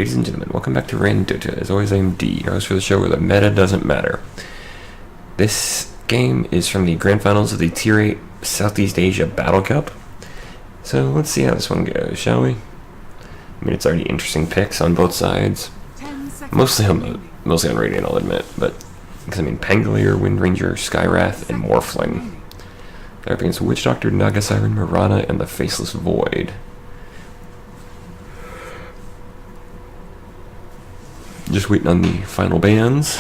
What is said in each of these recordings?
Ladies and gentlemen, welcome back to RanDOTA. As always, I am D, your host for the show where the meta doesn't matter. This game is from the grand finals of the Tier 8 Southeast Asia Battle Cup. So let's see how this one goes, shall we? I mean, it's already interesting picks on both sides. Mostly on Radiant, I'll admit, but because I mean, Pangolier, Wind Ranger, Skywrath, and Morphling. They're up against Witch Doctor, Naga Siren, Mirana, and the Faceless Void. Just waiting on the final bans.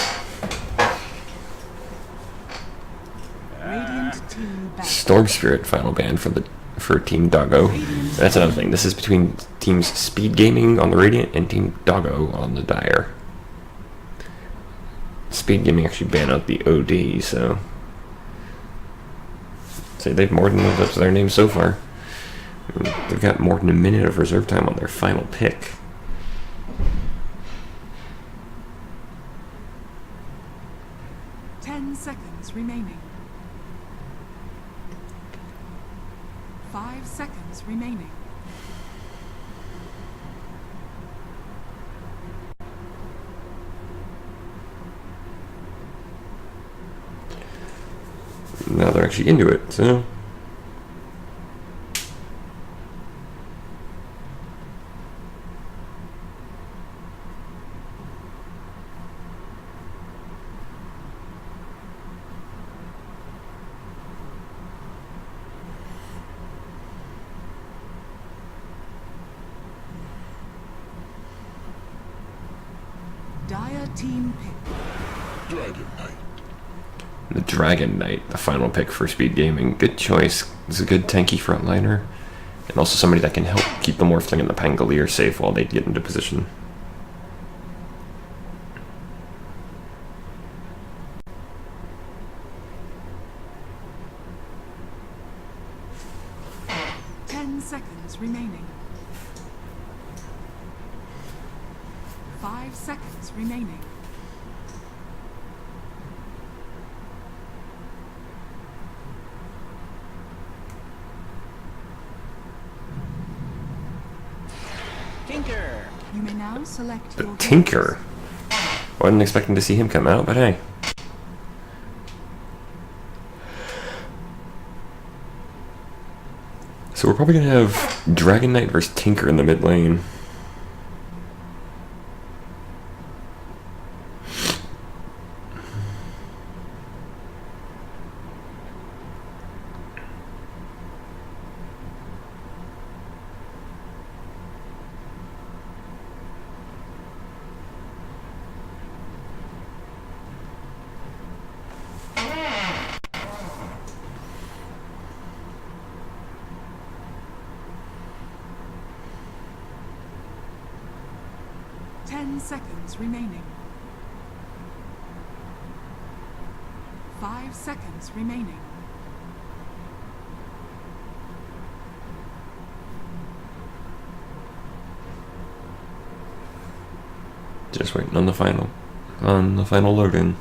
Storm Spirit final ban for Team DOGGO. That's another thing. This is between teams Speed Gaming on the Radiant and Team DOGGO on the Dire. Speed Gaming actually banned out the OD, so they've more than lived up to their name so far. They've got more than a minute of reserve time on their final pick. Remaining. 5 seconds remaining. Now they're actually into it, so Dire team pick. Dragon Knight. the Dragon Knight, the final pick for Speed Gaming. Good choice. It's a good tanky frontliner, and also somebody that can help keep the Morphling and the Pangolier safe while they get into position. Seconds remaining. 5 seconds remaining. Tinker. You may now select The your Tinker. Wasn't expecting to see him come out, but hey. So we're probably gonna have Dragon Knight versus Tinker in the mid lane. seconds remaining. 5 seconds remaining. Just waiting on the final login.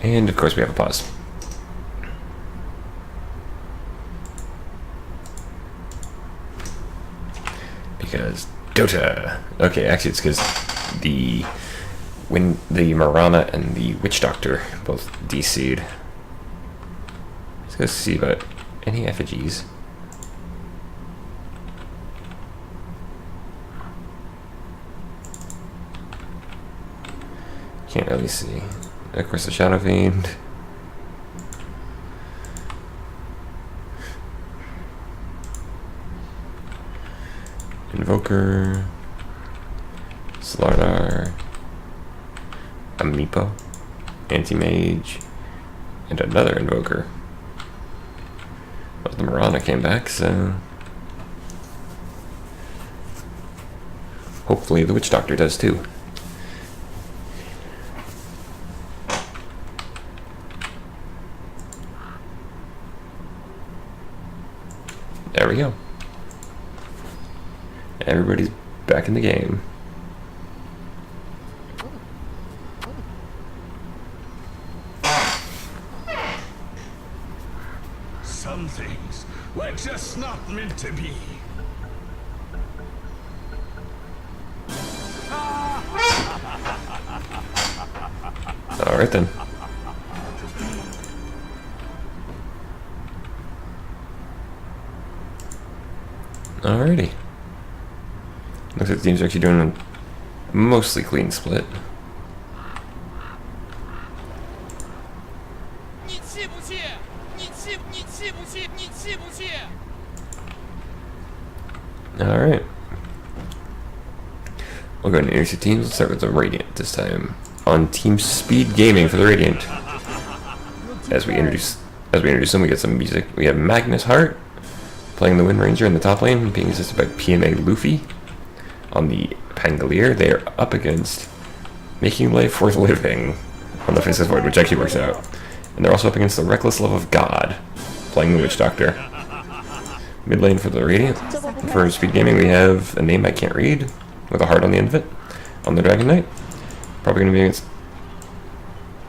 And of course we have a pause. Because Dota. Okay, actually it's because the Mirana and the Witch Doctor both DC'd. Let's go see about any effigies. Can't really see. Of course, the Shadow Fiend. Invoker, Slardar, a Meepo, Anti-Mage, and another Invoker. Well, the Marana came back, so hopefully the Witch Doctor does too. There we go. Everybody's back in the game. Some things were just not meant to be. Alright then. Alrighty. Looks like the teams are actually doing a mostly clean split. Alright. We'll go and introduce the teams. Let's start with the Radiant this time. On Team Speed Gaming for the Radiant. As we introduce them, we get some music. We have Magnus Hart playing the Wind Ranger in the top lane, being assisted by PMA Luffy. On the Pangolier, they are up against Making Life Worth Living on the Faceless Void, which actually works out. And they're also up against the Reckless Love of God, playing the Witch Doctor. Mid lane for the Radiant. For Speed Gaming, we have a name I can't read, with a heart on the end of it, on the Dragon Knight. Probably going to be against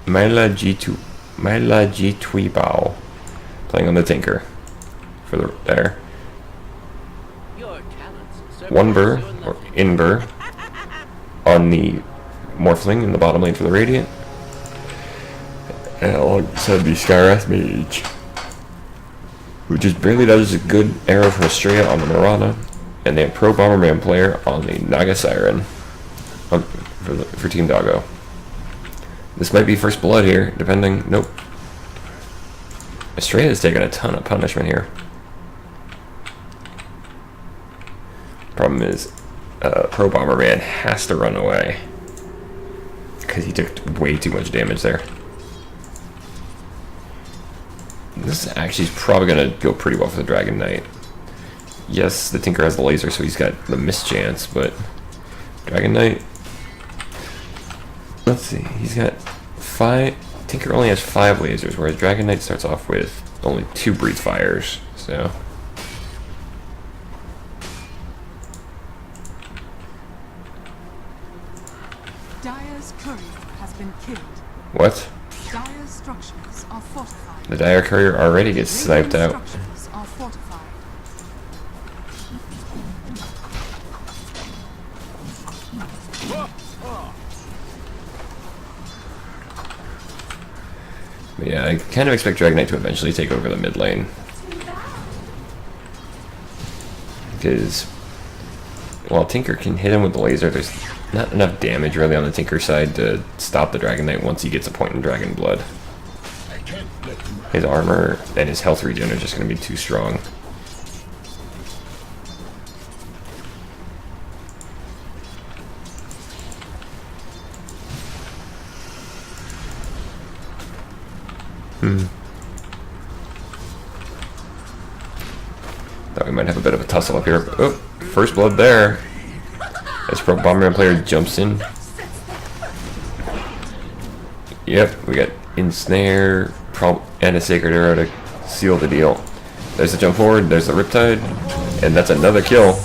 Myla G2Bao, playing on the Tinker for the there. Onebur, or Inbur, on the Morphling in the bottom lane for the Radiant. And alongside the Skywrath Mage, who just barely does a good arrow from Estrella on the Marana. And they have Pro Bomberman player on the Naga Siren for Team Doggo. This might be first blood here, depending. Nope. Estrella has taken a ton of punishment here. Problem is, Pro Bomberman has to run away because he took way too much damage there. This actually is probably going to go pretty well for the Dragon Knight. Yes, the Tinker has the laser, so he's got the miss chance, but Dragon Knight, let's see, he's got 5, Tinker only has 5 lasers, whereas Dragon Knight starts off with only 2 breathe fires, so. Dire's courier has been killed. What? Dire's structures are fortified. The Dire Courier already gets sniped out. Structures are fortified. But yeah, I kind of expect Dragon Knight to eventually take over the mid lane. Because while Tinker can hit him with the laser, there's not enough damage really on the Tinker side to stop the Dragon Knight once he gets a point in Dragon Blood. His armor and his health regen are just going to be too strong. Thought we might have a bit of a tussle up here. Oh, first blood there. As Pro Bomberman player jumps in. Yep, we got Ensnare and a Sacred Arrow to seal the deal. There's the jump forward, there's the Riptide, and that's another kill.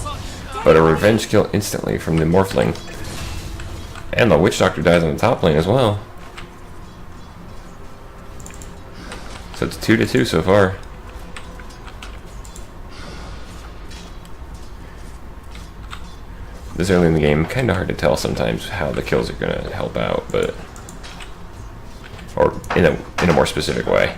But a revenge kill instantly from the Morphling. And the Witch Doctor dies on the top lane as well. So it's 2-2 so far. This early in the game, kind of hard to tell sometimes how the kills are going to help out, but or in a more specific way.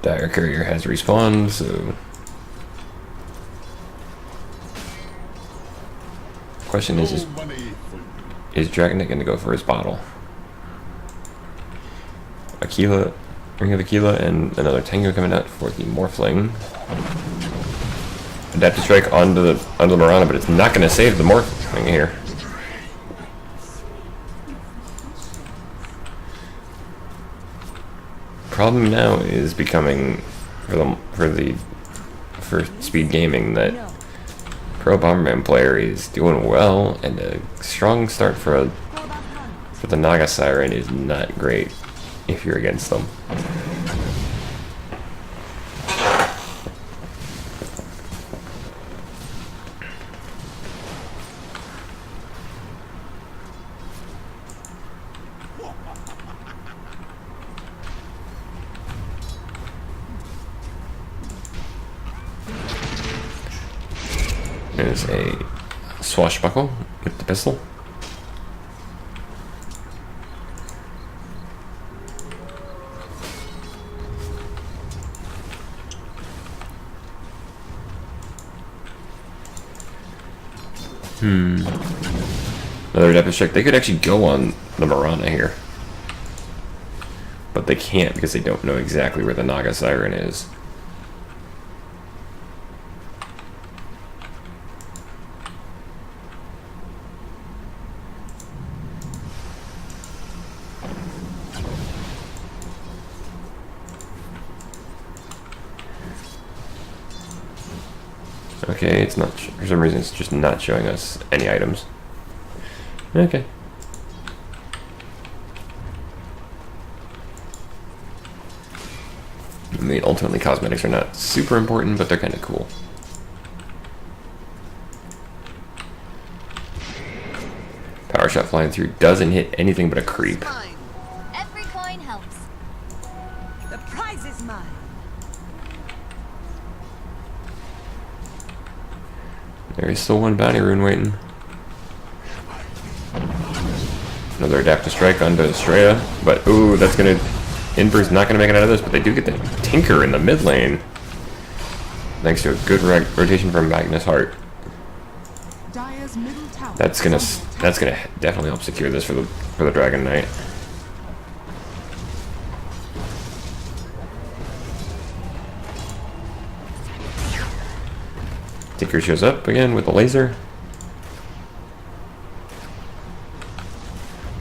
Dire Courier has respawned, so... Question is Dragon Knight gonna go for his bottle? Aquila, Ring of Aquila, and another Tango coming out for the Morphling. Adaptive Strike onto the Marana, but it's not gonna save the Morphling here. Problem now is becoming for Speed Gaming that Pro Bomberman player is doing well, and a strong start for the Naga Siren is not great if you're against them. There's a swashbuckle with the pistol. Another adaptive check. They could actually go on the Marana here, but they can't because they don't know exactly where the Naga Siren is. Okay, it's not, for some reason it's just not showing us any items. Okay. I mean, ultimately cosmetics are not super important, but they're kind of cool. Power shot flying through doesn't hit anything but a creep. Every coin helps. The prize is mine. There is still one bounty rune waiting. Another adaptive strike onto Estrella, but ooh, that's gonna... Inver's not gonna make it out of this, but they do get the Tinker in the mid lane. Thanks to a good rotation from Magnus Hart. Dire's middle tower. That's gonna definitely help secure this for the Dragon Knight. Tinker shows up again with the laser.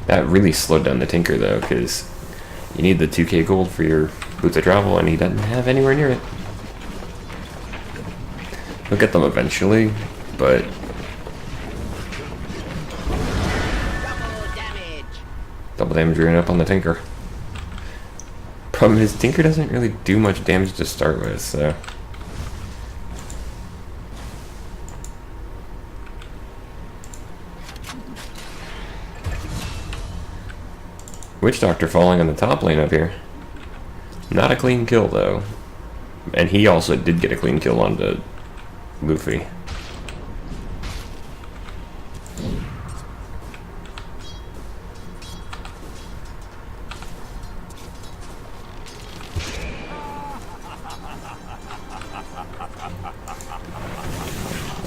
That really slowed down the Tinker though, because you need the 2k gold for your boots of travel, and he doesn't have anywhere near it. He'll get them eventually, but double damage ran up on the Tinker. Problem is, Tinker doesn't really do much damage to start with, so. Witch Doctor falling on the top lane up here. Not a clean kill though. And he also did get a clean kill onto Luffy.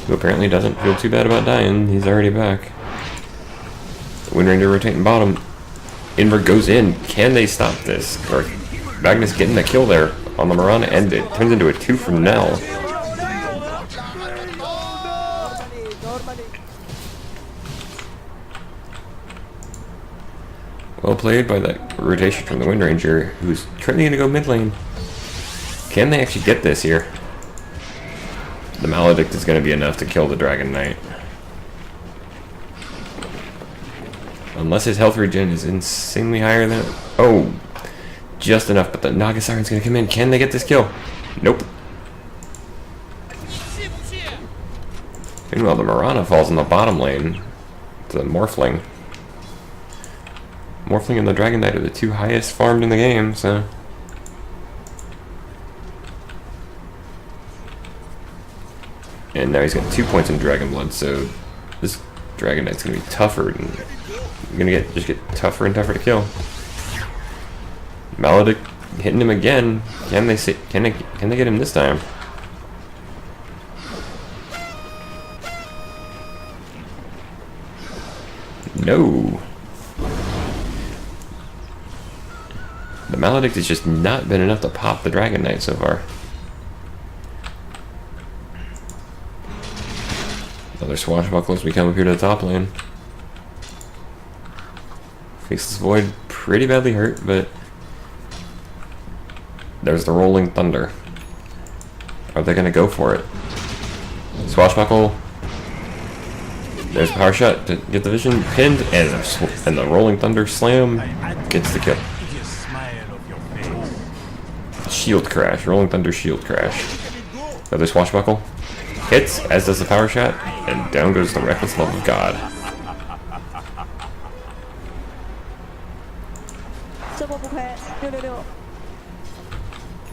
Who apparently doesn't feel too bad about dying. He's already back. Wind Ranger rotating bottom. Inver goes in. Can they stop this? Or Magnus getting the kill there on the Marana, and it turns into a 2 from Nell. Well played by that rotation from the Wind Ranger, who's currently going to go mid lane. Can they actually get this here? The Maledict is going to be enough to kill the Dragon Knight. Unless his health regen is insanely higher than... Oh! Just enough, but the Naga Siren's going to come in. Can they get this kill? Nope. Meanwhile, the Marana falls in the bottom lane to the Morphling. Morphling and the Dragon Knight are the 2 highest farmed in the game, so... And now he's got 2 points in Dragon Blood, so this Dragon Knight's gonna be tougher, and you're gonna just get tougher and tougher to kill. Maledict Hitting him again. Can they get him this time? No. The Maledict has just not been enough to pop the Dragon Knight so far. Another swashbuckler as we come up here to the top lane. Faceless Void pretty badly hurt, but there's the Rolling Thunder. Are they going to go for it? Swashbuckle. There's Power Shot to get the vision pinned, and the Rolling Thunder Slam gets the kill. Shield Crash. Rolling Thunder Shield Crash. Another Swashbuckle. Hits, as does the Power Shot, and down goes the Reckless Love of God.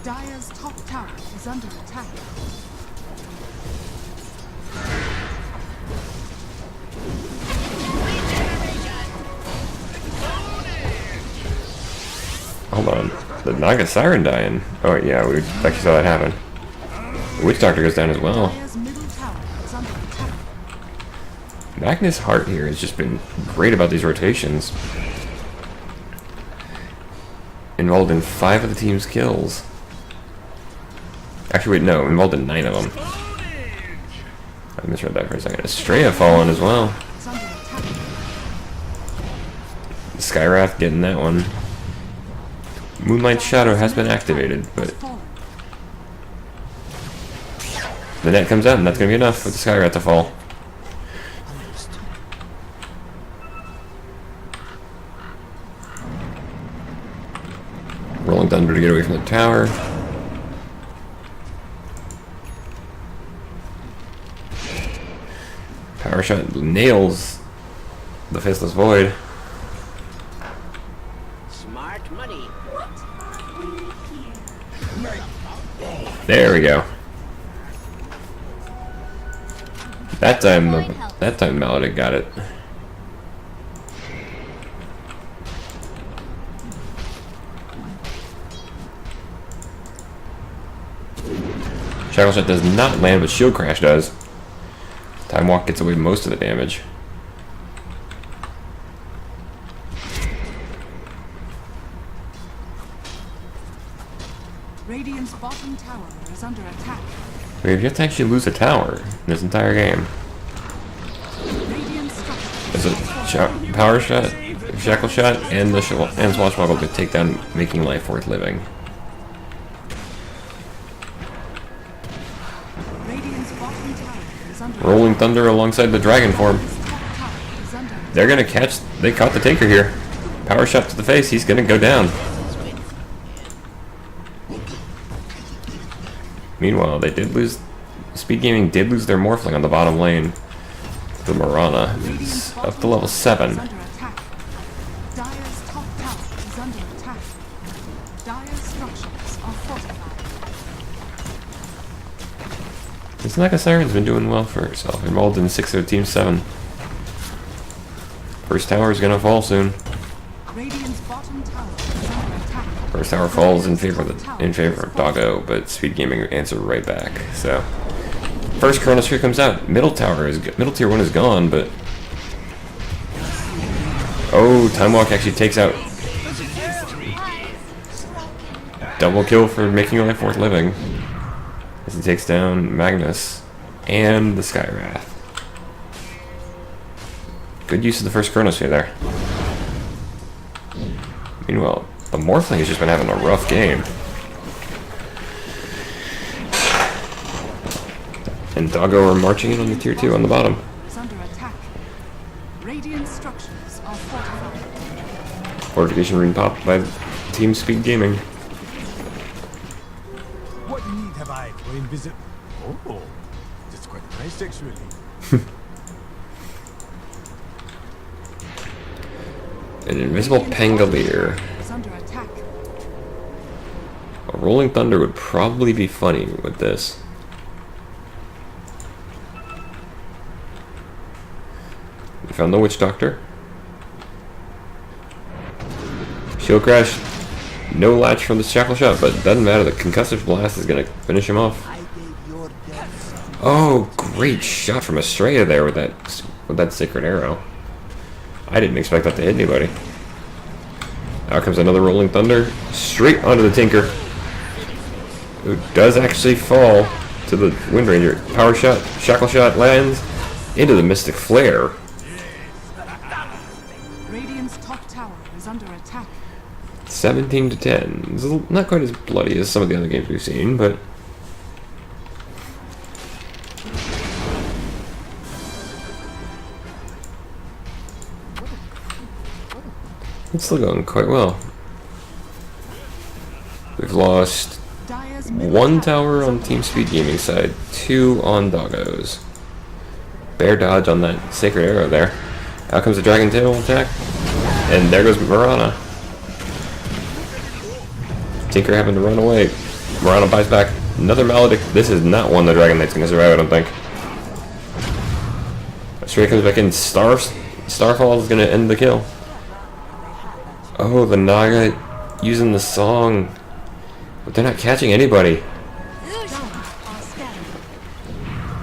Dire's top tower is under attack. Hold on. The Naga Siren dying. Oh, yeah, we actually saw that happen. The Witch Doctor goes down as well. Dire's middle tower is under attack. Magnus Hart here has just been great about these rotations. Involved in 5 of the team's kills. Actually, wait, no, involved in 9 of them. I misread that for a second. Estrella fallen as well. It's under attack. Skywrath getting that one. Moonlight Shadow has been activated, but Fallen. the net comes out, and that's going to be enough for the Skywrath to fall. Rolling Thunder to get away from the tower. Power Shot nails the Faceless Void. Smart money. There we go. That time Maledict got it. Shackle Shot does not land, but Shield Crash does. Time Walk gets away most of the damage. Radiant's bottom tower is under attack. We have yet to actually lose a tower in this entire game. Radiant structure. There's a Power Shot, Shackle Shot, and the Swashbuckle to take down Making Life Worth Living. Radiant's bottom tower is under Rolling Thunder alongside the Dragon form. top tower is under attack. They're gonna catch. They caught the Taker here. Power Shot to the face. He's gonna go down. Meanwhile, they did lose. Speed Gaming did lose their Morphling on the bottom lane. The Mirana is up to level 7. Is under attack. Dire's top tower is under attack. Dire's structures are fortified. It's like a Siren's been doing well for herself. Involved in 6 of Team 7. First tower is gonna fall soon. Radiant's bottom tower is under attack. First tower falls in favor of Doggo, but Speed Gaming answered right back. So first Chronosphere comes out. Middle tier 1 is gone, but oh, Time Walk actually takes out. Double kill for Making Life Worth Living. As he takes down Magnus and the Skywrath. Good use of the first Chronosphere there. Meanwhile, the Morphling has just been having a rough game. And Doggo are marching in on the tier 2 on the bottom. Is under attack. Radiant structures are fortified. Fortification rune popped by Team Speed Gaming. What need have I to visit? Oh, that's quite nice actually. An invisible Pangolier. Is under attack. A Rolling Thunder would probably be funny with this. We found the Witch Doctor. Shield Crash No latch from the shackle shot, but it doesn't matter. The concussive blast is gonna finish him off. Oh, great shot from Estrella there with that sacred arrow. I didn't expect that to hit anybody. Out comes another rolling thunder, straight onto the Tinker, who does actually fall to the Wind Ranger. Power shot, shackle shot lands into the Mystic Flare. Radiant's top tower is under attack. 17 to 10. It's not quite as bloody as some of the other games we've seen, but it's still going quite well. We've lost Dire's middle one tower on Team Speed Gaming side, 2 on Doggo's. Bear dodge on that Sacred Arrow there. Out comes the Dragon Tail attack, and there goes Mirana. Tinker having to run away. Mirana buys back another Maledict. This is not one the Dragon Knight's going to survive, I don't think. Straight comes back in. Starfall is going to end the kill. Oh, the Naga using the song. But they're not catching anybody.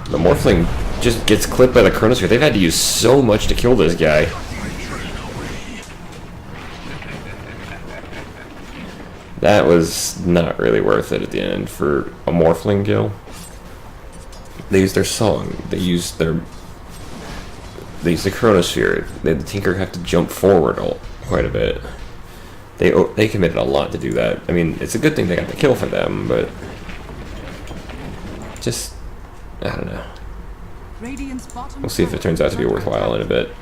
The Morphling just gets clipped by the Chronosphere. They've had to use so much to kill this guy. That was not really worth it at the end for a Morphling kill. They used their song. They used the Chronosphere. They had the Tinker have to jump forward quite a bit. They committed a lot to do that. I mean, it's a good thing they got the kill for them, but just, I don't know. We'll see if it turns out to be worthwhile in a bit.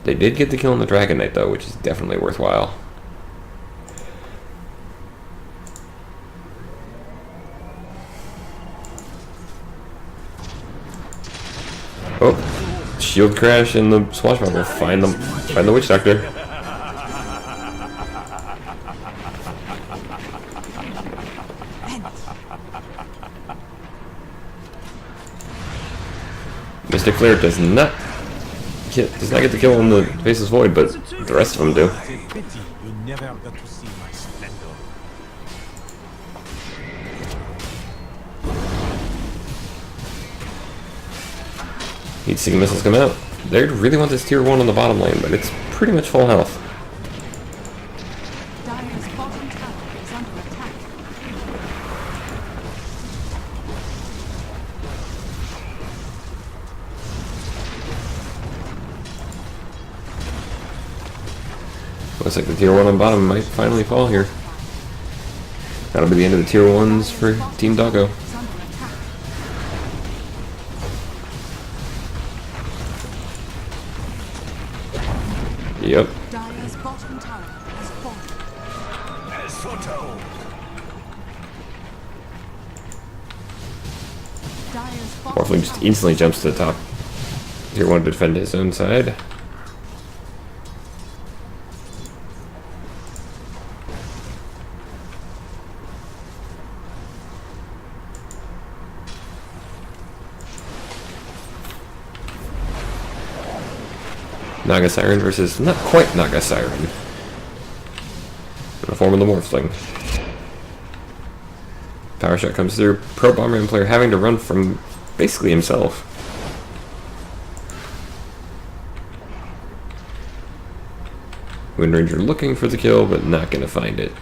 They did get the kill on the Dragon Knight, though, which is definitely worthwhile. Oh, shield crash and the swashbuckle. Find the witch doctor. Mystic Flare does not get the kill on the Faceless Void, but the rest of them do. Pity you never got to see my splendor. Heat Seeking Missiles come out. They really want this tier 1 on the bottom lane, but it's pretty much full health. Dire's bottom tower is under attack. Looks like the tier 1 on bottom might finally fall here. That'll be the end of the tier 1s for Team Doggo. Is under attack. Yep. Dire's bottom tower has fallen. As foretold. Dire's bottom Morphling just tower instantly jumps to the top. Tier 1 to defend his own side. Naga Siren versus not quite Naga Siren. In the form of the Morphling. Power shot comes through. Pro Bomberman player having to run from basically himself. Wind Ranger looking for the kill, but not gonna find it.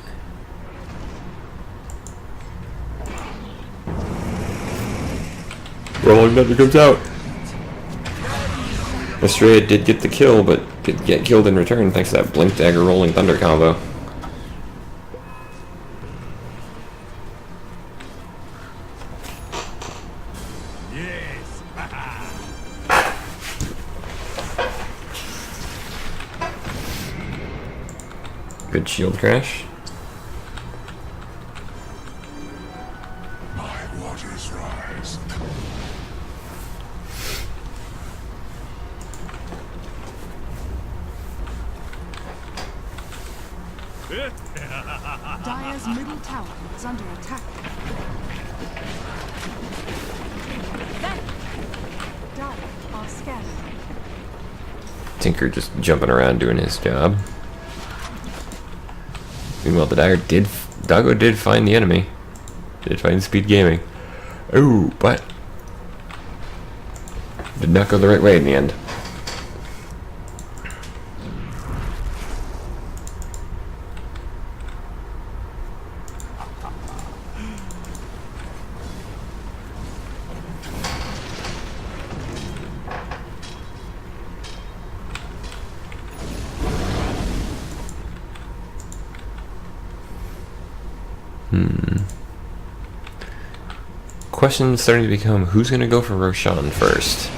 Rolling Thunder comes out. Estrella did get the kill, but did get killed in return thanks to that Blink Dagger Rolling Thunder combo. Yes. Good shield crash. My waters rise. Dire's middle tower is under attack. Dire are scanning. Tinker just jumping around doing his job. Meanwhile, the Doggo did find the enemy. Did find Speed Gaming. Oh, but did not go the right way in the end. Question starting to become, who's going to go for Roshan first?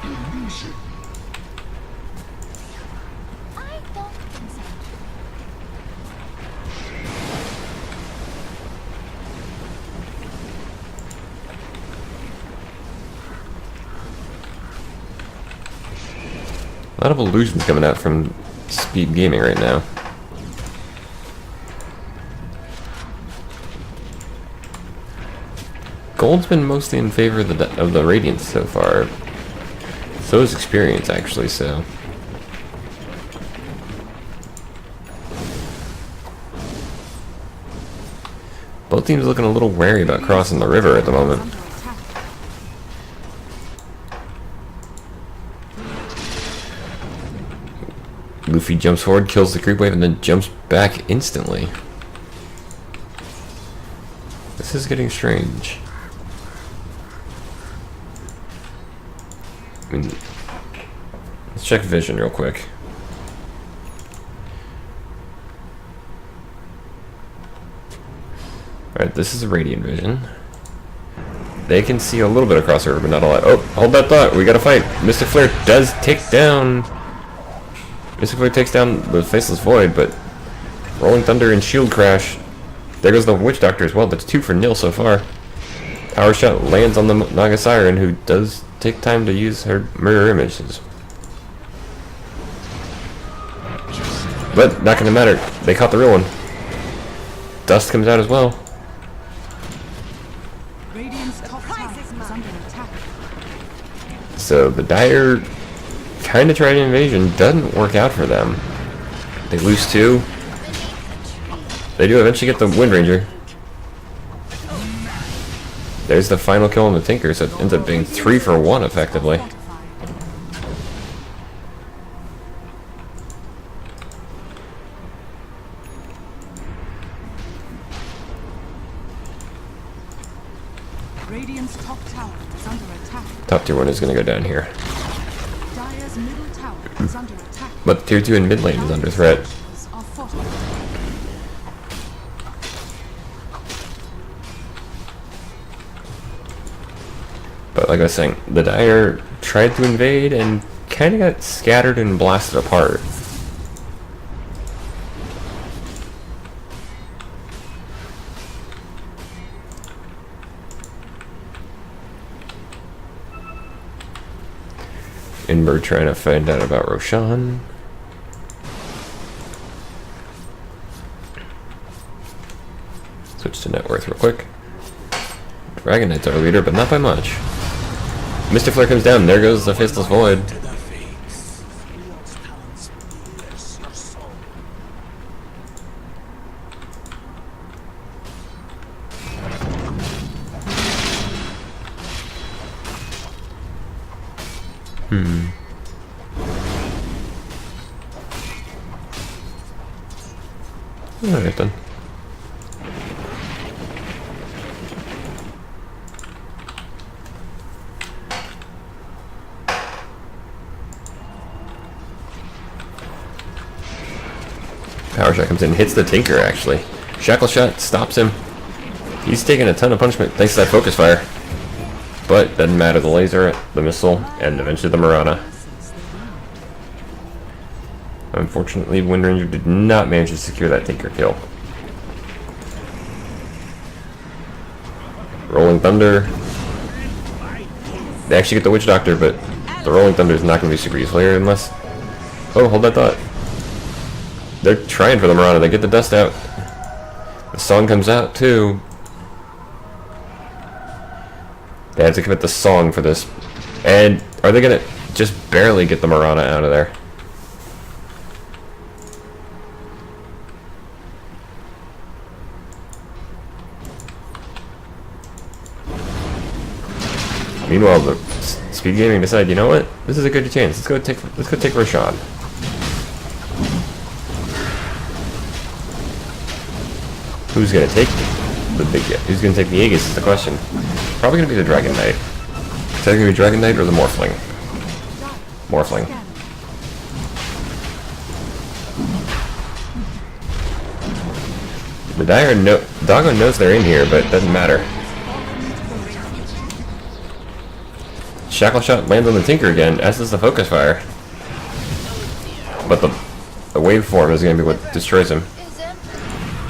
I don't think so. A lot of illusions coming out from Speed Gaming right now. Gold's been mostly in favor of the Radiance so far. So is Experience, actually, so. Both teams looking a little wary about crossing the river at the moment. Under attack. Luffy jumps forward, kills the creep wave, and then jumps back instantly. This is getting strange. I mean, let's check vision real quick. Alright, this is Radiant Vision. They can see a little bit across the river, but not a lot. Oh, hold that thought. We gotta fight. Mystic Flare does take down... Mystic Flare takes down the Faceless Void, but... Rolling Thunder and Shield Crash. There goes the Witch Doctor as well. That's 2 for nil so far. Power Shot lands on the Naga Siren, who does take time to use her mirror images. But not gonna matter. They caught the real one. Dust comes out as well. Radiant's top tower is under attack. So the Dire kind of tried an invasion. Doesn't work out for them. They lose 2. They do eventually get the Wind Ranger. There's the final kill on the Tinker, so it ends up being 3 for 1 effectively. Radiant's top tower is under attack. Top tier 1 is going to go down here. Dire's middle tower is under attack. But tier 2 and mid lane is under threat. Are fortified. But like I was saying, the Dire tried to invade and kind of got scattered and blasted apart. Inbird trying to find out about Roshan. Switch to net worth real quick. Dragon Knight's our leader, but not by much. Mystic Flare comes down. There goes the Faceless Void. To the face. Lost talents pierce your soul. Alright then. Power Shot comes in, hits the Tinker actually. Shackle Shot stops him. He's taking a ton of punishment thanks to that Focus Fire. But doesn't matter, the laser, the missile, and eventually the Marana. Unfortunately, Wind Ranger did not manage to secure that Tinker kill. Rolling Thunder. They actually get the Witch Doctor, but the Rolling Thunder is not going to be super useful here unless... Oh, hold that thought. They're trying for the Marana. They get the dust out. The song comes out too. They have to commit the song for this. And are they gonna... just barely get the Marana out of there. Meanwhile, the Speed Gaming decided, you know what? This is a good chance. Let's go take Roshan. Who's gonna take the big? Who's gonna take the Aegis is the question. Probably gonna be the Dragon Knight. Is that gonna be Dragon Knight or the Morphling? Morphling. The Doggo knows they're in here, but it doesn't matter. Shackle Shot lands on the Tinker again, as does the Focus Fire. But the waveform is going to be what destroys him.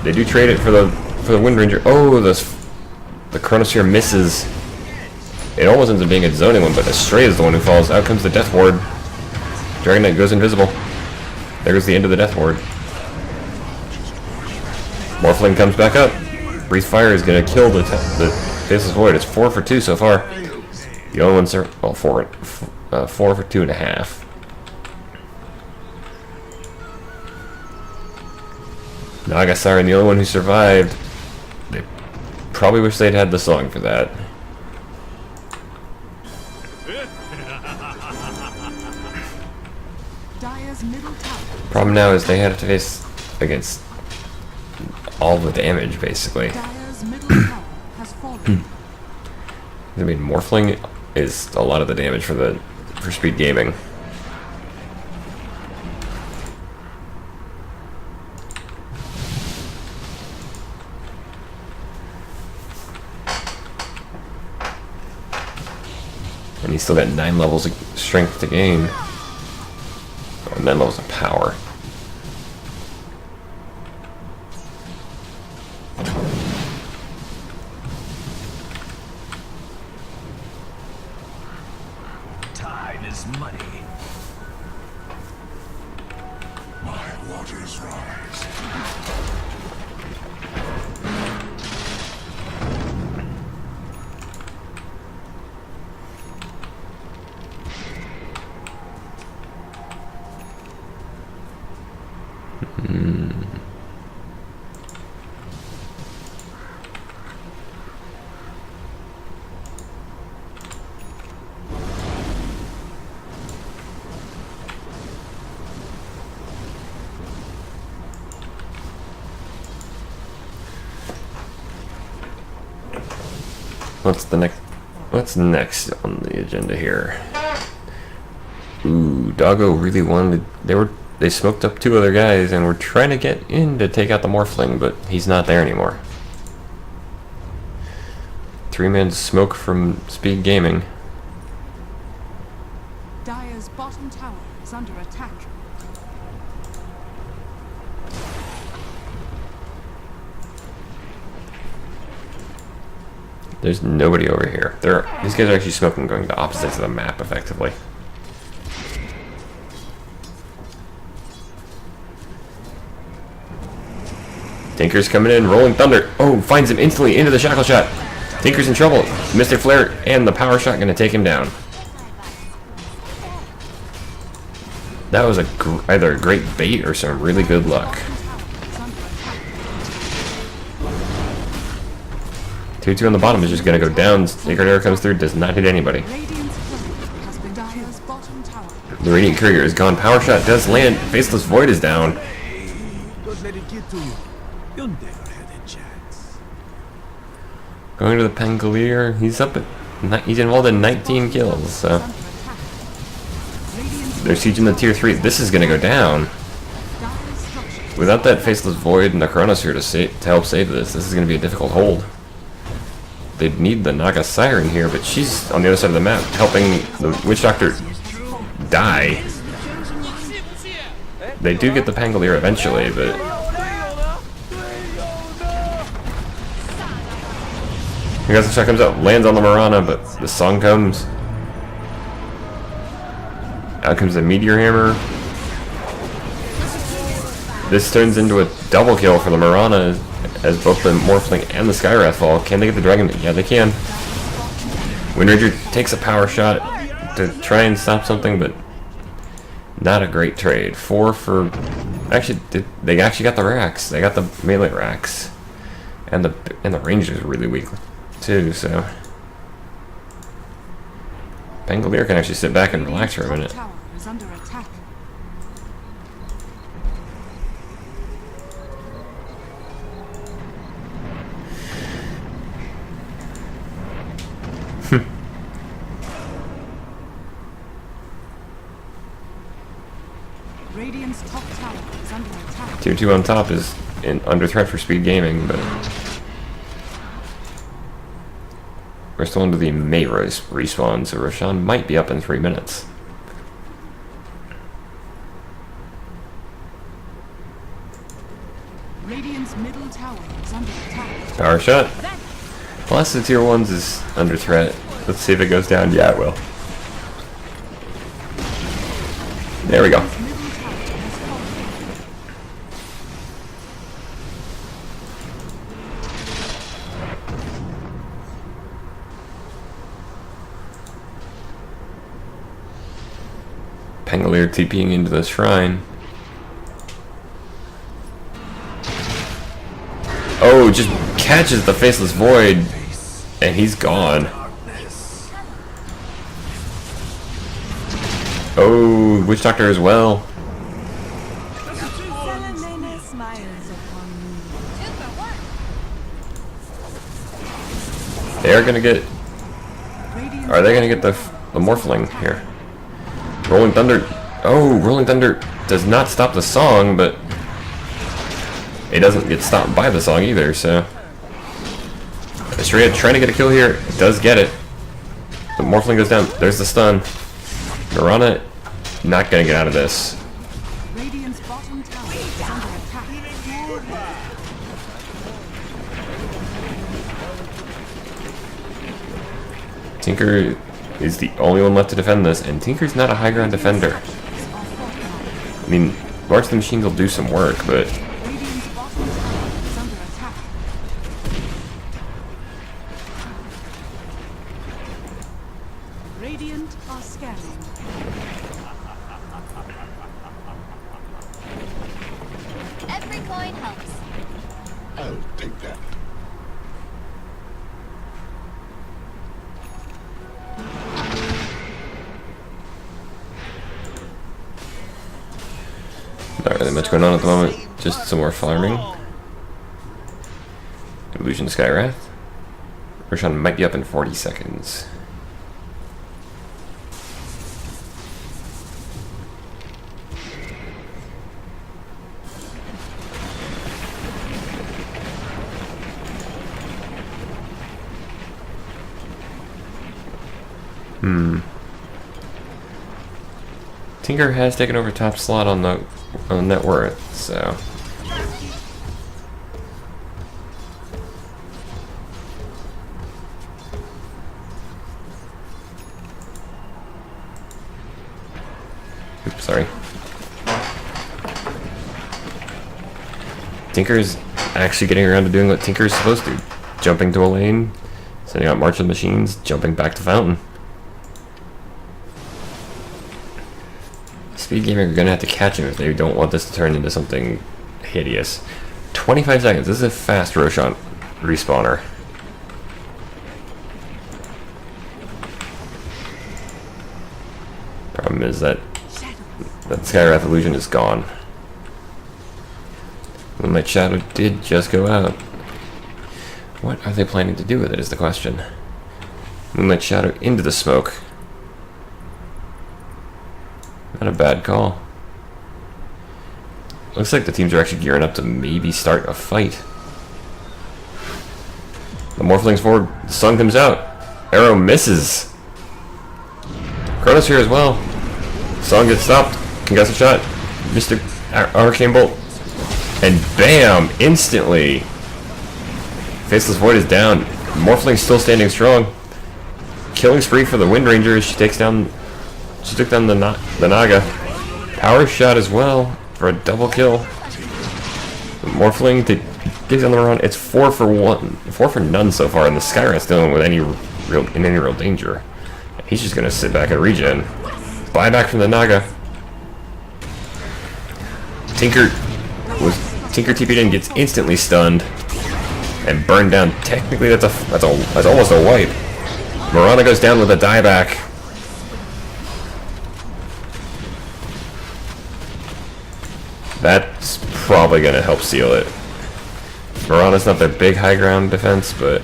They do trade it for the Wind Ranger. Oh, the Chronosphere misses. It almost ends up being a zoning one, but Astray is the one who falls. Out comes the Death Ward. Dragon Knight goes invisible. There goes the end of the Death Ward. Morphling comes back up. Breathe Fire is going to kill the Faceless Void. It's 4 for 2 so far. The only ones are, well, 4 for 2.5. Naga Siren, the only one who survived. They probably wish they'd had the song for that. Dire's middle tower. Problem now is they have to face against all the damage, basically. Dire's middle tower has fallen. I mean, Morphling is a lot of the damage for Speed Gaming. And he's still got 9 levels of strength to gain. Oh, 9 levels of power. Tide is muddy. My waters rise. What's next on the agenda here? Ooh, Doggo really wanted. They smoked up 2 other guys and were trying to get in to take out the Morphling, but he's not there anymore. 3-man smoke from Speed Gaming. Dire's bottom tower is under attack. There's nobody over here. These guys are actually smoking, going to opposites of the map, effectively. Tinker's coming in, rolling thunder. Oh, finds him instantly into the shackle shot. Tinker's in trouble. Mr. Flare and the power shot going to take him down. That was either a great bait or some really good luck. 2-2 on the bottom is just going to go down. Sacred Arrow comes through, does not hit anybody. The Radiant Courier is gone. Power shot does land. Faceless Void is down. Don't let it get to you. You'll never had a chance. Going to the Pangolier. He's involved in 19 kills. So they're sieging the tier 3. This is going to go down. Without that Faceless Void and the Chronosphere to help save this is going to be a difficult hold. They'd need the Naga Siren here, but she's on the other side of the map, helping the Witch Doctor die. They do get the Pangolier eventually, but the shot comes out, lands on the Marana, but the song comes. Out comes the Meteor Hammer. This turns into a double kill for the Marana, as both the Morphling and the Skywrath fall. Can they get the Dragon? Yeah, they can. Wind Ranger takes a power shot, to try and stop something, but not a great trade. 4 for... Actually, they actually got the racks. They got the melee racks. And the rangers are really weak, too, so... Pangolier can actually sit back and relax for a minute. Tower is under attack. Radiant's top tower is under attack. Tier 2 on top is under threat for speed gaming, but... We're still under the May respawn, so Roshan might be up in 3 minutes. Radiant's middle tower is under attack. Power shot. Plus the tier 1s is under threat. Let's see if it goes down. Yeah, it will. There we go. Middle tower has fallen. Pangolier TPing into the shrine. Oh, just catches the Faceless Void, and he's gone. Oh, Witch Doctor as well. Salamena smiles upon me. 2 for 1. They are gonna get. Radiant's Are they gonna get the Morphling here? Rolling Thunder. Oh, Rolling Thunder does not stop the song, but it doesn't get stopped by the song either. So Estrella trying to get a kill here. Does get it. The Morphling goes down. There's the stun. Mirana not gonna get out of this. Radiant's bottom tower is under attack. Tinker is the only one left to defend this, and Tinker's not a high ground defender. I mean, March the Machines will do some work, but Radiant's bottom tower is under attack. Radiant are scanning. Every coin helps. I'll take that. not really much going on at the moment. Just some more farming. Illusion Skywrath. Roshan might be up in 40 seconds. Tinker has taken over top slot on the net worth, so oops, sorry. Tinker's actually getting around to doing what Tinker's supposed to. Jumping to a lane, sending out March of the Machines, jumping back to Fountain. Speed Gamer are gonna have to catch him if they don't want this to turn into something hideous. 25 seconds. This is a fast Roshan respawner. Problem is that Skywrath illusion is gone. Moonlight Shadow did just go out. What are they planning to do with it is the question. Moonlight Shadow into the smoke. Not a bad call. Looks like the teams are actually gearing up to maybe start a fight. The Morphling's forward. The sun comes out. Arrow misses. Kronos here as well. Sun gets stopped. Concussive shot. Mr. Arcane Bolt. And bam! Instantly. Faceless Void is down. Morphling's still standing strong. Killing spree for the Wind Ranger as she takes down. She took down the Naga. Power shot as well for a double kill. The Morphling takes on the run. It's 4 for 1, 4 for none so far, and the Skywrath's dealing with any real danger. He's just gonna sit back and regen. Buy back from the Naga. Tinker TP'd in, gets instantly stunned and burned down. Technically, that's almost a wipe. Mirana goes down with a dieback. That's probably gonna help seal it. Mirana's not their big high ground defense, but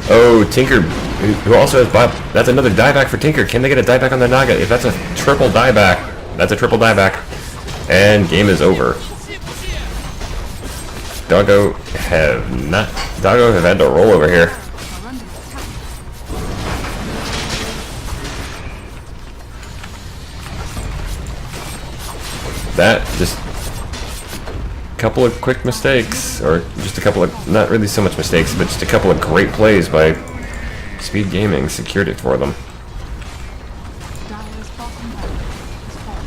oh, Tinker, who also has that's another dieback for Tinker. Can they get a dieback on the Naga? If that's a triple dieback, that's a triple dieback, and game is over. DOGGO have had to roll over here. Are under attack. That just a couple of quick mistakes, or just a couple of, not really so much mistakes, but just a couple of great plays by Speed Gaming secured it for them. Dire's bottom tower has fallen.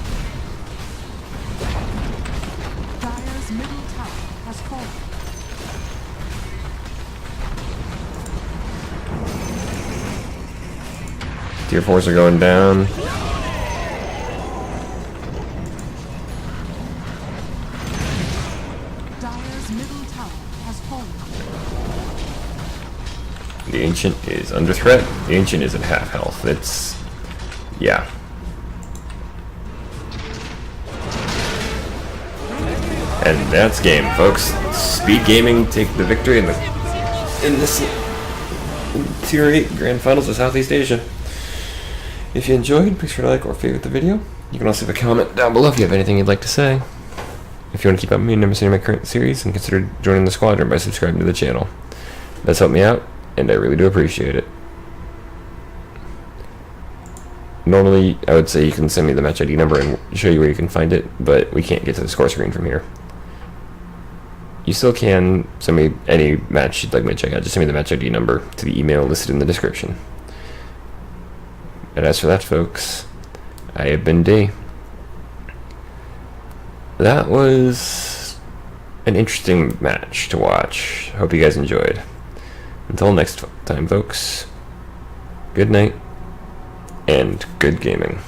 Dire's middle tower has fallen. Tier 4s are going down. Dire's middle tower has fallen. The Ancient is under threat. The Ancient is at half health. It's, yeah. And that's game, folks. Speed Gaming take the victory in this Tier 8 Grand Finals of Southeast Asia. If you enjoyed, please try to like or favorite the video. You can also leave a comment down below if you have anything you'd like to say. If you want to keep up with me and never see my current series, then consider joining the squadron by subscribing to the channel. That's helped me out, and I really do appreciate it. Normally, I would say you can send me the match ID number and show you where you can find it, but we can't get to the score screen from here. You still can send me any match you'd like me to check out. Just send me the match ID number to the email listed in the description. And as for that, folks, I have been D. That was an interesting match to watch. Hope you guys enjoyed. Until next time, folks, good night and good gaming.